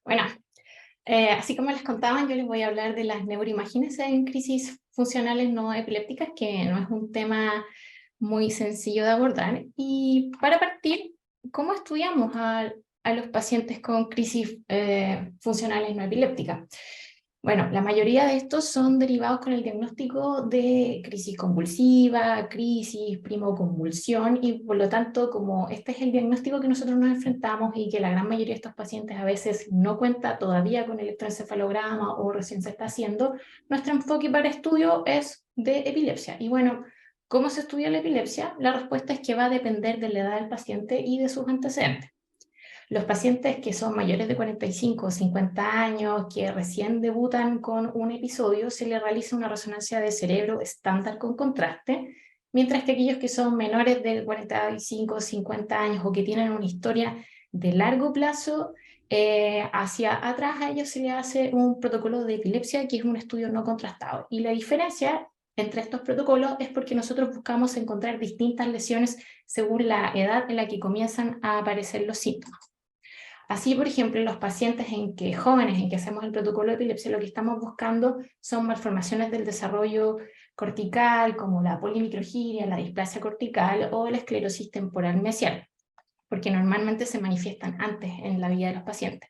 Bueno, así como les contaban, yo les voy a hablar de las neuroimágenes en crisis funcionales no epilépticas, que no es un tema muy sencillo de abordar. Y para partir, ¿cómo estudiamos a los pacientes con crisis funcionales no epilépticas? Bueno, la mayoría de estos son derivados con el diagnóstico de crisis convulsiva, crisis, primoconvulsión, y por lo tanto, como este es el diagnóstico que nosotros nos enfrentamos y que la gran mayoría de estos pacientes a veces no cuenta todavía con electroencefalograma o recién se está haciendo, nuestro enfoque para estudio es de epilepsia. Y bueno, ¿cómo se estudia la epilepsia? La respuesta es que va a depender de la edad del paciente y de sus antecedentes. Los pacientes que son mayores de 45 o 50 años, que recién debutan con un episodio, se les realiza una resonancia de cerebro estándar con contraste, mientras que aquellos que son menores de 45 o 50 años o que tienen una historia de largo plazo, hacia atrás a ellos se les hace un protocolo de epilepsia, que es un estudio no contrastado. Y la diferencia entre estos protocolos es porque nosotros buscamos encontrar distintas lesiones según la edad en la que comienzan a aparecer los síntomas. Así, por ejemplo, en los pacientes jóvenes en que hacemos el protocolo de epilepsia, lo que estamos buscando son malformaciones del desarrollo cortical, como la polimicrogiria, la displasia cortical o la esclerosis temporal mesial, porque normalmente se manifiestan antes en la vida de los pacientes.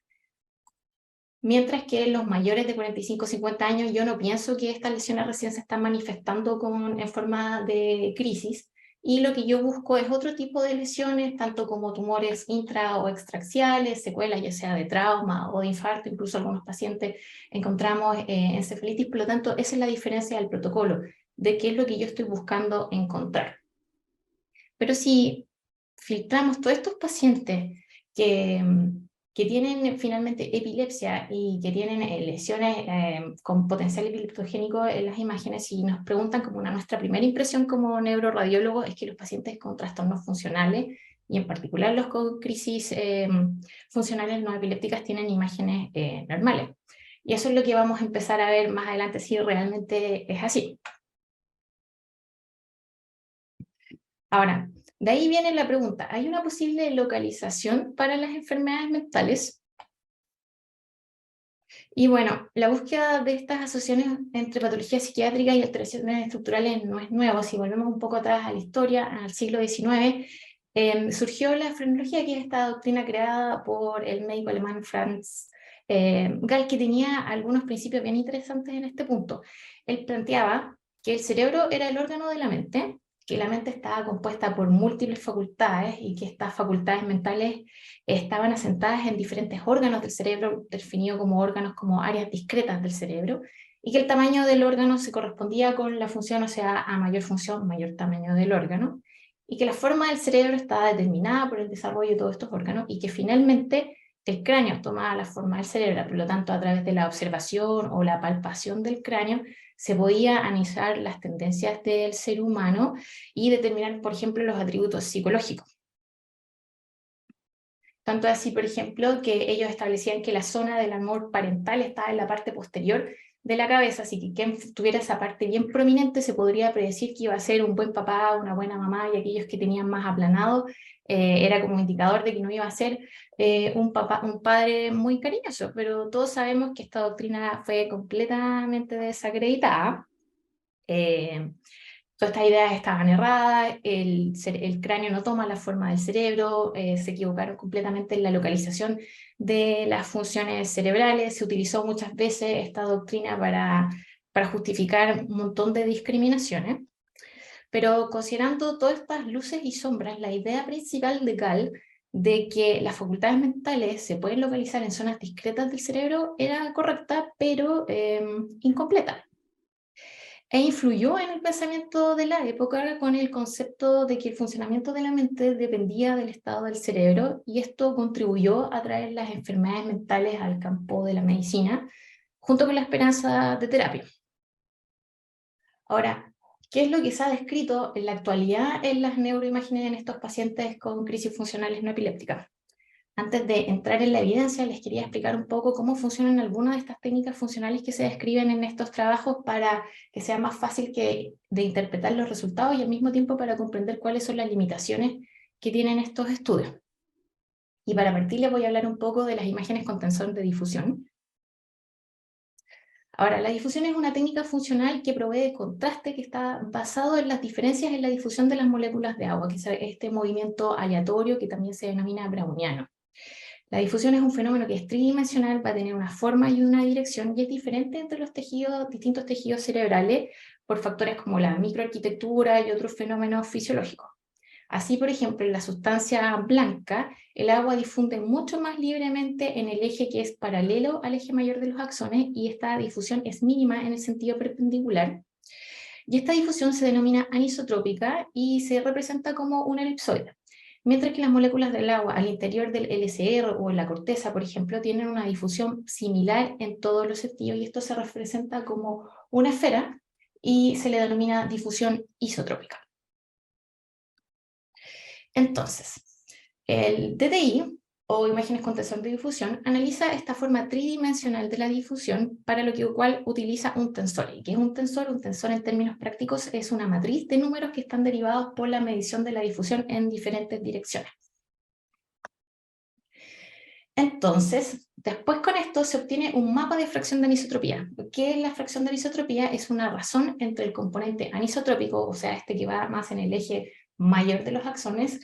Mientras que los mayores de 45 o 50 años, yo no pienso que estas lesiones recién se están manifestando en forma de crisis, y lo que yo busco es otro tipo de lesiones, tanto como tumores intra o extraaxiales, secuelas ya sea de trauma o de infarto, incluso algunos pacientes encontramos encefalitis. Por lo tanto, esa es la diferencia del protocolo, de qué es lo que yo estoy buscando encontrar. Pero si filtramos todos estos pacientes que, que tienen finalmente epilepsia y que tienen lesiones con potencial epileptogénico en las imágenes, y nos preguntan, como nuestra primera impresión como neuroradiólogo es que los pacientes con trastornos funcionales, y en particular los con crisis funcionales no epilépticas, tienen imágenes normales. Y eso es lo que vamos a empezar a ver más adelante si realmente es así. Ahora, de ahí viene la pregunta: ¿hay una posible localización para las enfermedades mentales? Y bueno, la búsqueda de estas asociaciones entre patología psiquiátrica y alteraciones estructurales no es nuevo. Si volvemos un poco atrás a la historia, al siglo XIX, surgió la frenología, que es esta doctrina creada por el médico alemán Franz Gall, que tenía algunos principios bien interesantes en este punto. Él planteaba que el cerebro era el órgano de la mente, que la mente estaba compuesta por múltiples facultades y que estas facultades mentales estaban asentadas en diferentes órganos del cerebro, definidos como órganos, como áreas discretas del cerebro, y que el tamaño del órgano se correspondía con la función, o sea, a mayor función, mayor tamaño del órgano, y que la forma del cerebro estaba determinada por el desarrollo de todos estos órganos, y que finalmente el cráneo tomaba la forma del cerebro. Por lo tanto, a través de la observación o la palpación del cráneo se podía analizar las tendencias del ser humano y determinar, por ejemplo, los atributos psicológicos. Tanto así, por ejemplo, que ellos establecían que la zona del amor parental estaba en la parte posterior de la cabeza, así que quien tuviera esa parte bien prominente se podría predecir que iba a ser un buen papá, una buena mamá, y aquellos que tenían más aplanado era como indicador de que no iba a ser un padre muy cariñoso. Pero todos sabemos que esta doctrina fue completamente desacreditada. Todas estas ideas estaban erradas, el cráneo no toma la forma del cerebro, se equivocaron completamente en la localización de las funciones cerebrales. Se utilizó muchas veces esta doctrina para justificar un montón de discriminaciones. Pero considerando todas estas luces y sombras, la idea principal de Gall de que las facultades mentales se pueden localizar en zonas discretas del cerebro era correcta, pero incompleta, e influyó en el pensamiento de la época con el concepto de que el funcionamiento de la mente dependía del estado del cerebro, y esto contribuyó a traer las enfermedades mentales al campo de la medicina, junto con la esperanza de terapia. Ahora, ¿qué es lo que se ha descrito en la actualidad en las neuroimágenes en estos pacientes con crisis funcionales no epilépticas? Antes de entrar en la evidencia, les quería explicar un poco cómo funcionan algunas de estas técnicas funcionales que se describen en estos trabajos, para que sea más fácil de interpretar los resultados y al mismo tiempo para comprender cuáles son las limitaciones que tienen estos estudios. Y para partir les voy a hablar un poco de las imágenes con tensor de difusión. Ahora, la difusión es una técnica funcional que provee contraste que está basado en las diferencias en la difusión de las moléculas de agua, que es este movimiento aleatorio que también se denomina browniano. La difusión es un fenómeno que es tridimensional, va a tener una forma y una dirección, y es diferente entre los tejidos, distintos tejidos cerebrales, por factores como la microarquitectura y otros fenómenos fisiológicos. Así, por ejemplo, en la sustancia blanca, el agua difunde mucho más libremente en el eje que es paralelo al eje mayor de los axones, y esta difusión es mínima en el sentido perpendicular. Y esta difusión se denomina anisotrópica y se representa como un elipsoide. Mientras que las moléculas del agua al interior del LCR o en la corteza, por ejemplo, tienen una difusión similar en todos los sentidos, y esto se representa como una esfera y se le denomina difusión isotrópica. Entonces, el DTI, o imágenes con tensor de difusión, analiza esta forma tridimensional de la difusión, para lo cual utiliza un tensor. ¿Y qué es un tensor? Un tensor, en términos prácticos, es una matriz de números que están derivados por la medición de la difusión en diferentes direcciones. Entonces, después con esto se obtiene un mapa de fracción de anisotropía. ¿Qué es la fracción de anisotropía? Es una razón entre el componente anisotrópico, o sea, este que va más en el eje mayor de los axones,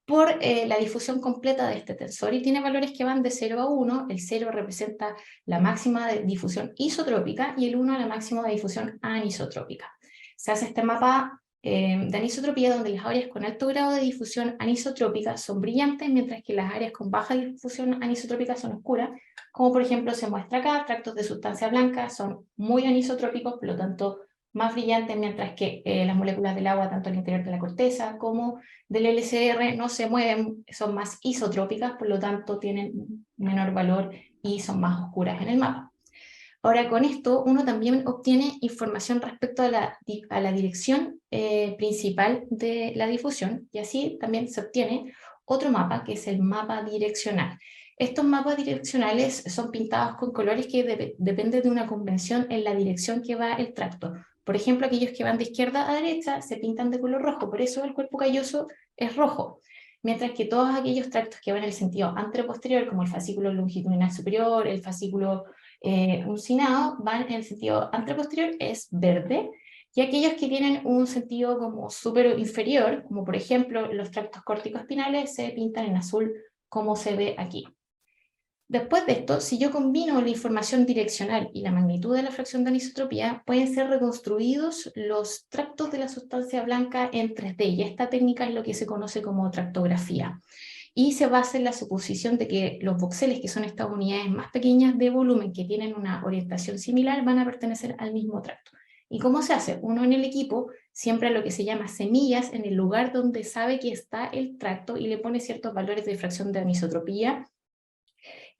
por la difusión completa de este tensor, y tiene valores que van de 0 a 1. El 0 representa la máxima de difusión isotrópica y el 1 la máxima de difusión anisotrópica. Se hace este mapa de anisotropía, donde las áreas con alto grado de difusión anisotrópica son brillantes, mientras que las áreas con baja difusión anisotrópica son oscuras, como por ejemplo se muestra acá. Tractos de sustancia blanca son muy anisotrópicos, por lo tanto más brillantes, mientras que las moléculas del agua, tanto al interior de la corteza como del LCR, no se mueven, son más isotrópicas, por lo tanto tienen menor valor y son más oscuras en el mapa. Ahora, con esto uno también obtiene información respecto a la dirección principal de la difusión, y así también se obtiene otro mapa, que es el mapa direccional. Estos mapas direccionales son pintados con colores que dependen de una convención en la dirección que va el tracto. Por ejemplo, aquellos que van de izquierda a derecha se pintan de color rojo, por eso el cuerpo calloso es rojo. Mientras que todos aquellos tractos que van en el sentido anteroposterior, como el fascículo longitudinal superior, el fascículo uncinado, van en el sentido anteroposterior, es verde, y aquellos que tienen un sentido como súper inferior, como por ejemplo los tractos córtico-espinales, se pintan en azul, como se ve aquí. Después de esto, si yo combino la información direccional y la magnitud de la fracción de anisotropía, pueden ser reconstruidos los tractos de la sustancia blanca en 3D, y esta técnica es lo que se conoce como tractografía, y se basa en la suposición de que los voxeles, que son estas unidades más pequeñas de volumen que tienen una orientación similar, van a pertenecer al mismo tracto. ¿Y cómo se hace? Uno en el equipo siembra lo que se llama semillas en el lugar donde sabe que está el tracto, y le pone ciertos valores de fracción de anisotropía,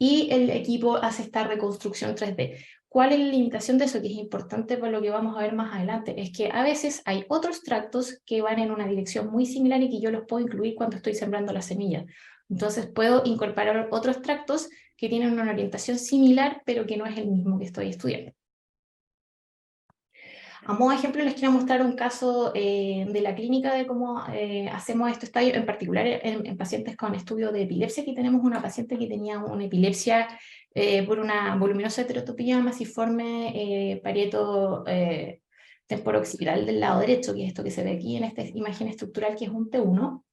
y el equipo hace esta reconstrucción 3D. ¿Cuál es la limitación de eso? Que es importante por lo que vamos a ver más adelante. Es que a veces hay otros tractos que van en una dirección muy similar y que yo los puedo incluir cuando estoy sembrando las semillas. Entonces puedo incorporar otros tractos que tienen una orientación similar, pero que no es el mismo que estoy estudiando. A modo de ejemplo, les quiero mostrar un caso de la clínica de cómo hacemos estos estudios, en particular en pacientes con estudio de epilepsia. Aquí tenemos una paciente que tenía una epilepsia por una voluminosa heterotopía masiforme parieto temporo-occipital del lado derecho, que es esto que se ve aquí en esta imagen estructural, que es un T1.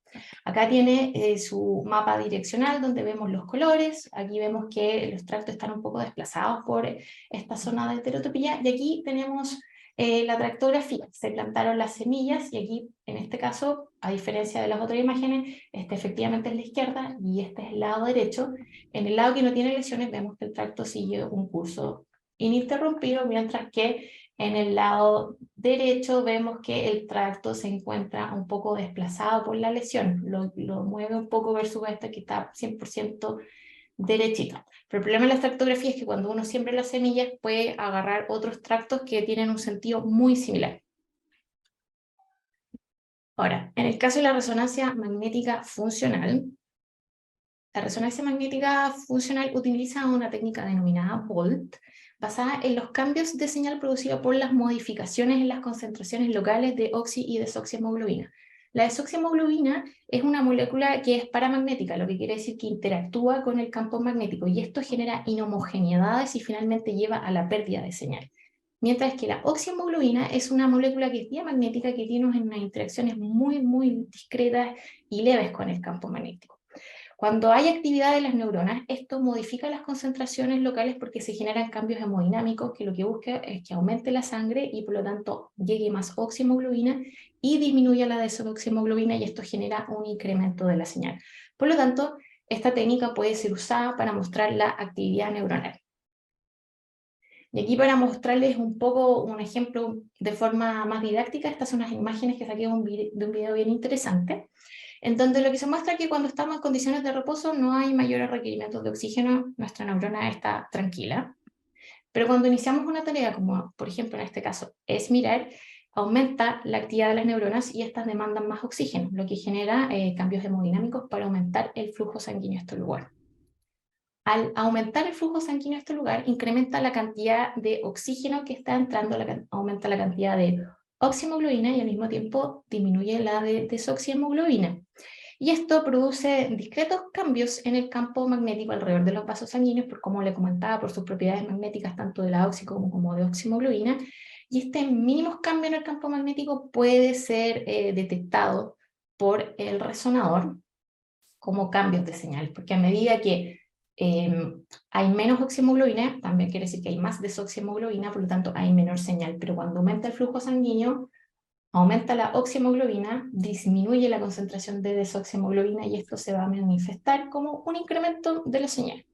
Acá tiene su mapa direccional, donde vemos los colores. Aquí vemos que los tractos están un poco desplazados por esta zona de heterotopía, y aquí tenemos la tractografía. Se plantaron las semillas, y aquí, en este caso, a diferencia de las otras imágenes, efectivamente es la izquierda y este es el lado derecho. En el lado que no tiene lesiones vemos que el tracto sigue un curso ininterrumpido, mientras que en el lado derecho vemos que el tracto se encuentra un poco desplazado por la lesión, lo mueve un poco versus este que está 100% derechito. Pero el problema de la tractografía es que cuando uno siembra las semillas puede agarrar otros tractos que tienen un sentido muy similar. Ahora, en el caso de la resonancia magnética funcional, la resonancia magnética funcional utiliza una técnica denominada BOLT, basada en los cambios de señal producidos por las modificaciones en las concentraciones locales de oxi y desoxihemoglobina. La desoxihemoglobina es una molécula que es paramagnética, lo que quiere decir que interactúa con el campo magnético y esto genera inhomogeneidades y finalmente lleva a la pérdida de señal. Mientras que la oxihemoglobina es una molécula que es diamagnética que tiene unas interacciones muy discretas y leves con el campo magnético. Cuando hay actividad de las neuronas, esto modifica las concentraciones locales porque se generan cambios hemodinámicos que lo que busca es que aumente la sangre y por lo tanto llegue más oxihemoglobina y disminuya la desoxihemoglobina y esto genera un incremento de la señal. Por lo tanto, esta técnica puede ser usada para mostrar la actividad neuronal. Y aquí para mostrarles un poco un ejemplo de forma más didáctica, estas son unas imágenes que saqué de un video bien interesante, en donde lo que se muestra es que cuando estamos en condiciones de reposo no hay mayores requerimientos de oxígeno, nuestra neurona está tranquila. Pero cuando iniciamos una tarea, como por ejemplo en este caso es mirar, aumenta la actividad de las neuronas y estas demandan más oxígeno, lo que genera cambios hemodinámicos para aumentar el flujo sanguíneo a este lugar. Al aumentar el flujo sanguíneo a este lugar, incrementa la cantidad de oxígeno que está entrando, aumenta la cantidad de oxihemoglobina y al mismo tiempo disminuye la de desoxihemoglobina. Y esto produce discretos cambios en el campo magnético alrededor de los vasos sanguíneos, por como le comentaba, por sus propiedades magnéticas, tanto de la oxi como de oxihemoglobina. Y este mínimo cambio en el campo magnético puede ser detectado por el resonador como cambios de señal, porque a medida que hay menos oxihemoglobina, también quiere decir que hay más desoxihemoglobina, por lo tanto hay menor señal, pero cuando aumenta el flujo sanguíneo, aumenta la oxihemoglobina, disminuye la concentración de desoxihemoglobina y esto se va a manifestar como un incremento de la señal.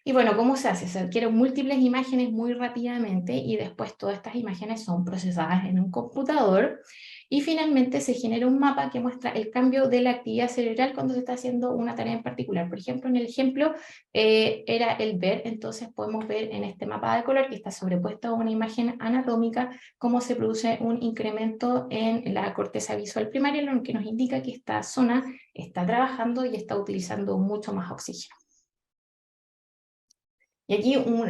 Y bueno, ¿cómo se hace? Se adquieren múltiples imágenes muy rápidamente y después todas estas imágenes son procesadas en un computador y finalmente se genera un mapa que muestra el cambio de la actividad cerebral cuando se está haciendo una tarea en particular. Por ejemplo, en el ejemplo era el ver, entonces podemos ver en este mapa de color que está sobrepuesto a una imagen anatómica cómo se produce un incremento en la corteza visual primaria, lo que nos indica que esta zona está trabajando y está utilizando mucho más oxígeno. Y aquí un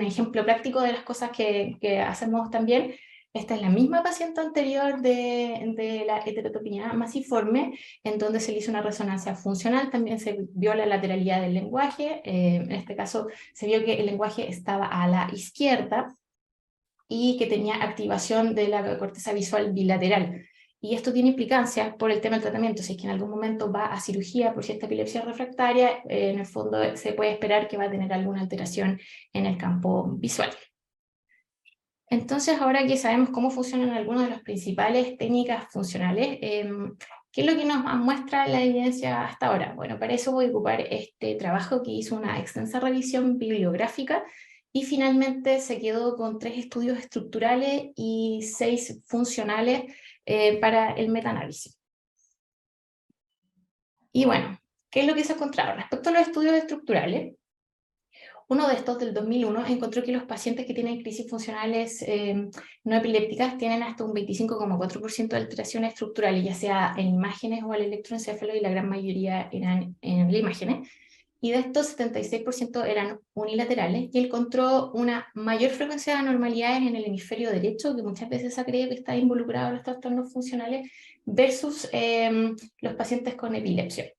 ejemplo práctico de las cosas que hacemos también. Esta es la misma paciente anterior de la heterotopía masiforme, en donde se le hizo una resonancia funcional, también se vio la lateralidad del lenguaje, en este caso se vio que el lenguaje estaba a la izquierda y que tenía activación de la corteza visual bilateral. Y esto tiene implicancias por el tema del tratamiento. Si es que en algún momento va a cirugía por si esta epilepsia refractaria, en el fondo se puede esperar que va a tener alguna alteración en el campo visual. Entonces, ahora que sabemos cómo funcionan algunas de las principales técnicas funcionales, ¿qué es lo que nos muestra la evidencia hasta ahora? Bueno, para eso voy a ocupar este trabajo que hizo una extensa revisión bibliográfica y finalmente se quedó con 3 estudios estructurales y 6 funcionales para el metaanálisis. Y bueno, ¿qué es lo que se ha encontrado? Respecto a los estudios estructurales, uno de estos, del 2001, encontró que los pacientes que tienen crisis funcionales no epilépticas tienen hasta un 25,4% de alteraciones estructurales, ya sea en imágenes o al electroencéfalo, y la gran mayoría eran en las imágenes. Y de estos, 76% eran unilaterales, y encontró una mayor frecuencia de anormalidades en el hemisferio derecho, que muchas veces se ha creído que está involucrado en los trastornos funcionales, versus los pacientes con epilepsia.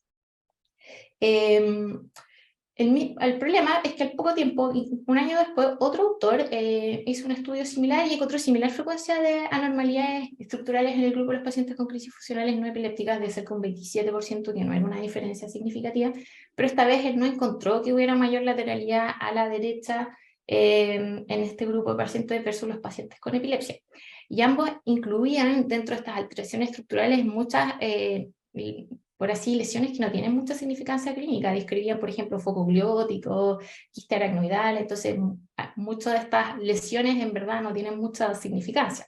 El problema es que al poco tiempo, un año después, otro autor hizo un estudio similar y encontró similar frecuencia de anormalidades estructurales en el grupo de los pacientes con crisis funcionales no epilépticas de cerca de un 27%, que no era una diferencia significativa, pero esta vez él no encontró que hubiera mayor lateralidad a la derecha en este grupo de pacientes versus los pacientes con epilepsia. Y ambos incluían dentro de estas alteraciones estructurales muchas por así, lesiones que no tienen mucha significancia clínica. Describían, por ejemplo, foco gliótico, quiste aracnoidal, entonces muchas de estas lesiones en verdad no tienen mucha significancia.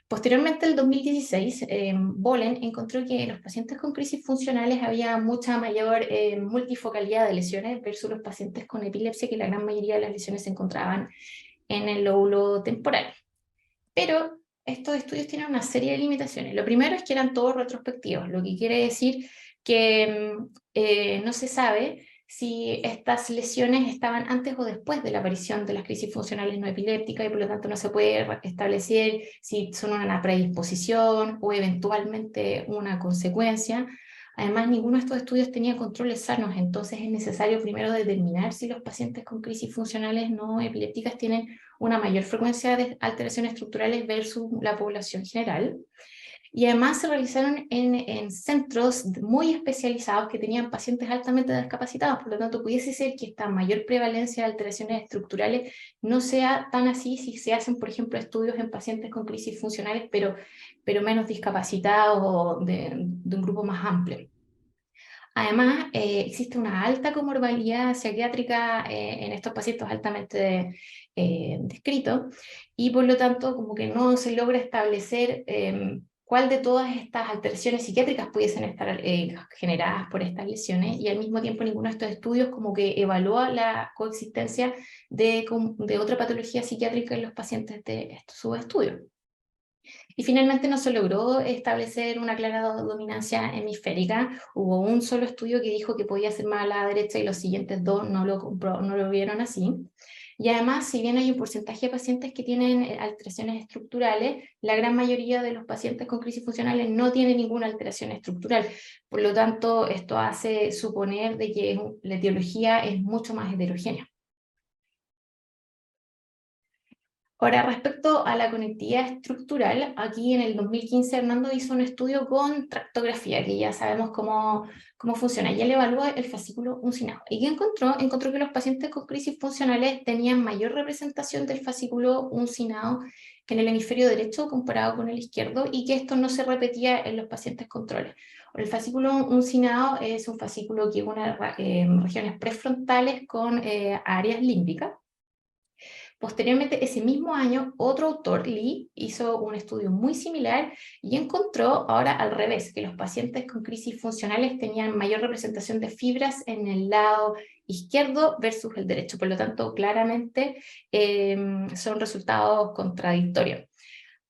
Posteriormente, en el 2016, Bolen encontró que en los pacientes con crisis funcionales había mucha mayor multifocalidad de lesiones versus los pacientes con epilepsia, que la gran mayoría de las lesiones se encontraban en el lóbulo temporal. Pero estos estudios tienen una serie de limitaciones. Lo primero es que eran todos retrospectivos, lo que quiere decir que no se sabe si estas lesiones estaban antes o después de la aparición de las crisis funcionales no epilépticas, y por lo tanto no se puede establecer si son una predisposición o eventualmente una consecuencia. Además, ninguno de estos estudios tenía controles sanos, entonces es necesario primero determinar si los pacientes con crisis funcionales no epilépticas tienen una mayor frecuencia de alteraciones estructurales versus la población general. Y además se realizaron en centros muy especializados que tenían pacientes altamente discapacitados, por lo tanto pudiese ser que esta mayor prevalencia de alteraciones estructurales no sea tan así si se hacen, por ejemplo, estudios en pacientes con crisis funcionales, pero menos discapacitados o de un grupo más amplio. Además, existe una alta comorbilidad psiquiátrica en estos pacientes altamente descritos, y por lo tanto como que no se logra establecer cuál de todas estas alteraciones psiquiátricas pudiesen estar generadas por estas lesiones, y al mismo tiempo ninguno de estos estudios como que evalúa la coexistencia de otra patología psiquiátrica en los pacientes de estos subestudios. Y finalmente no se logró establecer una clara dominancia hemisférica. Hubo un solo estudio que dijo que podía ser más a la derecha y los siguientes dos no lo vieron así. Y además, si bien hay un porcentaje de pacientes que tienen alteraciones estructurales, la gran mayoría de los pacientes con crisis funcionales no tienen ninguna alteración estructural. Por lo tanto, esto hace suponer de que la etiología es mucho más heterogénea. Ahora, respecto a la conectividad estructural, aquí en el 2015 Hernando hizo un estudio con tractografía, que ya sabemos cómo funciona, y él evaluó el fascículo uncinado. ¿Y qué encontró? Encontró que los pacientes con crisis funcionales tenían mayor representación del fascículo uncinado en el hemisferio derecho comparado con el izquierdo, y que esto no se repetía en los pacientes controles. El fascículo uncinado es un fascículo que une regiones prefrontales con áreas límbicas. Posteriormente, ese mismo año, otro autor, Lee, hizo un estudio muy similar y encontró ahora al revés, que los pacientes con crisis funcionales tenían mayor representación de fibras en el lado izquierdo versus el derecho. Por lo tanto, claramente son resultados contradictorios.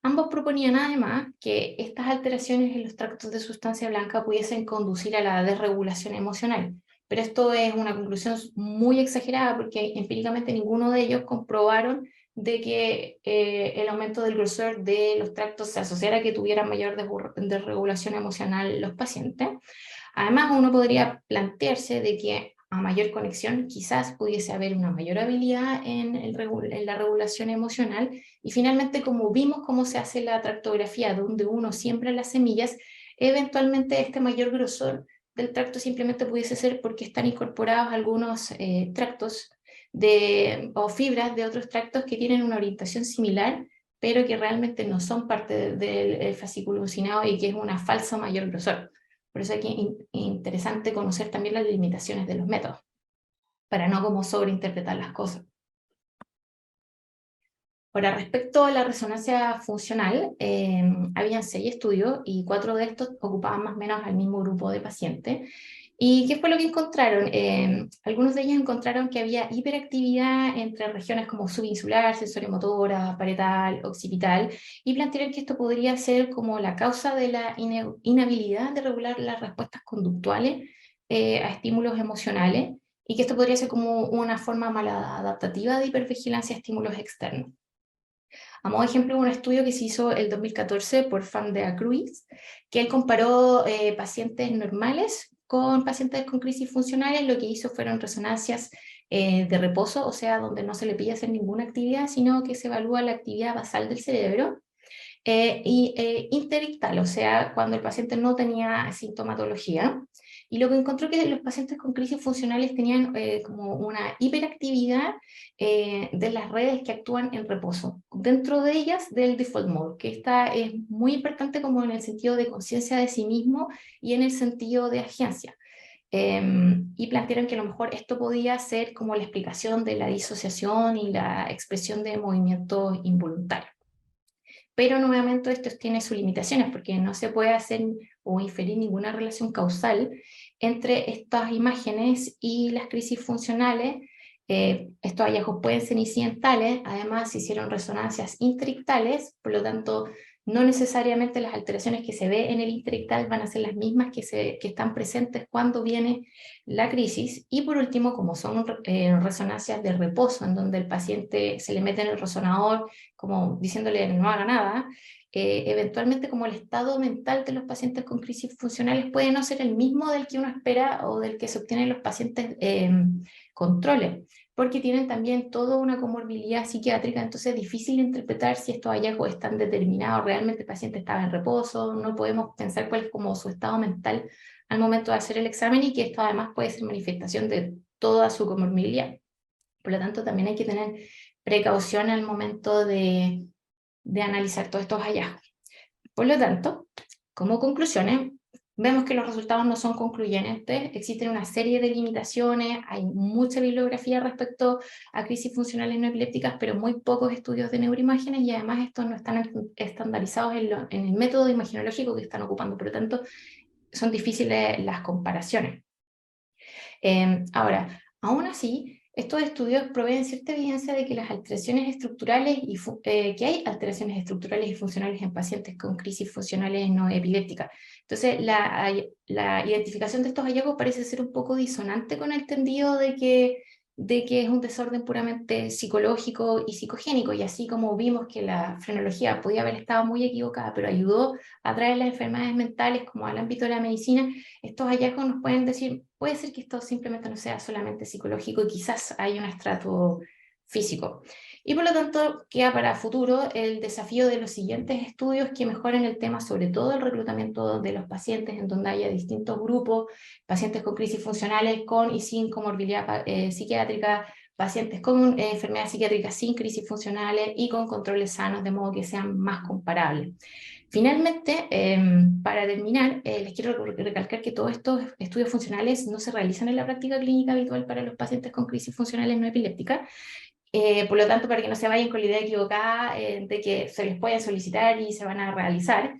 Ambos proponían además que estas alteraciones en los tractos de sustancia blanca pudiesen conducir a la desregulación emocional. Pero esto es una conclusión muy exagerada porque empíricamente ninguno de ellos comprobaron de que el aumento del grosor de los tractos se asociara a que tuvieran mayor desregulación emocional los pacientes. Además, uno podría plantearse de que a mayor conexión quizás pudiese haber una mayor habilidad en la regulación emocional. Y finalmente, como vimos cómo se hace la tractografía, donde uno siembra las semillas, eventualmente este mayor grosor del tracto simplemente pudiese ser porque están incorporados algunos tractos o fibras de otros tractos que tienen una orientación similar, pero que realmente no son parte del fascículo uncinado y que es una falsa mayor grosor. Por eso es interesante conocer también las limitaciones de los métodos, para no como sobreinterpretar las cosas. Ahora, respecto a la resonancia funcional, habían 6 estudios y 4 de estos ocupaban más o menos al mismo grupo de pacientes. ¿Y qué fue lo que encontraron? Algunos de ellos encontraron que había hiperactividad entre regiones como subinsular, sensoriomotora, parietal, occipital, y plantearon que esto podría ser como la causa de la inhabilidad de regular las respuestas conductuales a estímulos emocionales, y que esto podría ser como una forma maladaptativa de hipervigilancia a estímulos externos. A modo de ejemplo, un estudio que se hizo el 2014 por Van der Kruijs, que él comparó pacientes normales con pacientes con crisis funcionales. Lo que hizo fueron resonancias de reposo, o sea, donde no se le pide hacer ninguna actividad, sino que se evalúa la actividad basal del cerebro, y interictal, o sea, cuando el paciente no tenía sintomatología. Y lo que encontró que los pacientes con crisis funcionales tenían como una hiperactividad de las redes que actúan en reposo, dentro de ellas del default mode, que esta es muy importante como en el sentido de conciencia de sí mismo y en el sentido de agencia. Y plantearon que a lo mejor esto podía ser como la explicación de la disociación y la expresión de movimientos involuntarios. Pero nuevamente esto tiene sus limitaciones porque no se puede hacer o inferir ninguna relación causal entre estas imágenes y las crisis funcionales. Estos hallazgos pueden ser incidentales, además se hicieron resonancias interictales, por lo tanto no necesariamente las alteraciones que se ve en el interictal van a ser las mismas que están presentes cuando viene la crisis. Y por último, como son resonancias de reposo, en donde el paciente se le mete en el resonador como diciéndole no haga nada, eventualmente como el estado mental de los pacientes con crisis funcionales puede no ser el mismo del que uno espera o del que se obtiene en los pacientes controles, porque tienen también toda una comorbilidad psiquiátrica, entonces es difícil interpretar si estos hallazgos están determinados, realmente el paciente estaba en reposo, no podemos pensar cuál es como su estado mental al momento de hacer el examen, y que esto además puede ser manifestación de toda su comorbilidad. Por lo tanto, también hay que tener precaución al momento de analizar todos estos hallazgos. Por lo tanto, como conclusiones, vemos que los resultados no son concluyentes, existen una serie de limitaciones, hay mucha bibliografía respecto a crisis funcionales no epilépticas, pero muy pocos estudios de neuroimágenes, y además estos no están estandarizados en el método imaginológico que están ocupando, por lo tanto son difíciles las comparaciones. Ahora, aún así, estos estudios proveen cierta evidencia de que las alteraciones estructurales que hay alteraciones estructurales y funcionales en pacientes con crisis funcionales no epilépticas. Entonces, la identificación de estos hallazgos parece ser un poco disonante con el entendido de que es un desorden puramente psicológico y psicogénico, y así como vimos que la frenología podía haber estado muy equivocada, pero ayudó a traer las enfermedades mentales como al ámbito de la medicina, estos hallazgos nos pueden decir, puede ser que esto simplemente no sea solamente psicológico y quizás hay un estrato físico. Y por lo tanto, queda para futuro el desafío de los siguientes estudios que mejoren el tema, sobre todo el reclutamiento de los pacientes, en donde haya distintos grupos, pacientes con crisis funcionales, con y sin comorbilidad psiquiátrica, pacientes con enfermedades psiquiátricas sin crisis funcionales y con controles sanos, de modo que sean más comparables. Finalmente, para terminar, les quiero recalcar que todos estos estudios funcionales no se realizan en la práctica clínica habitual para los pacientes con crisis funcionales no epilépticas. Por lo tanto, para que no se vayan con la idea equivocada de que se les pueden solicitar y se van a realizar,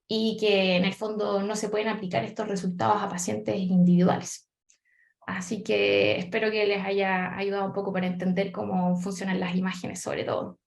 y que en el fondo no se pueden aplicar estos resultados a pacientes individuales. Así que espero que les haya ayudado un poco para entender cómo funcionan las imágenes, sobre todo.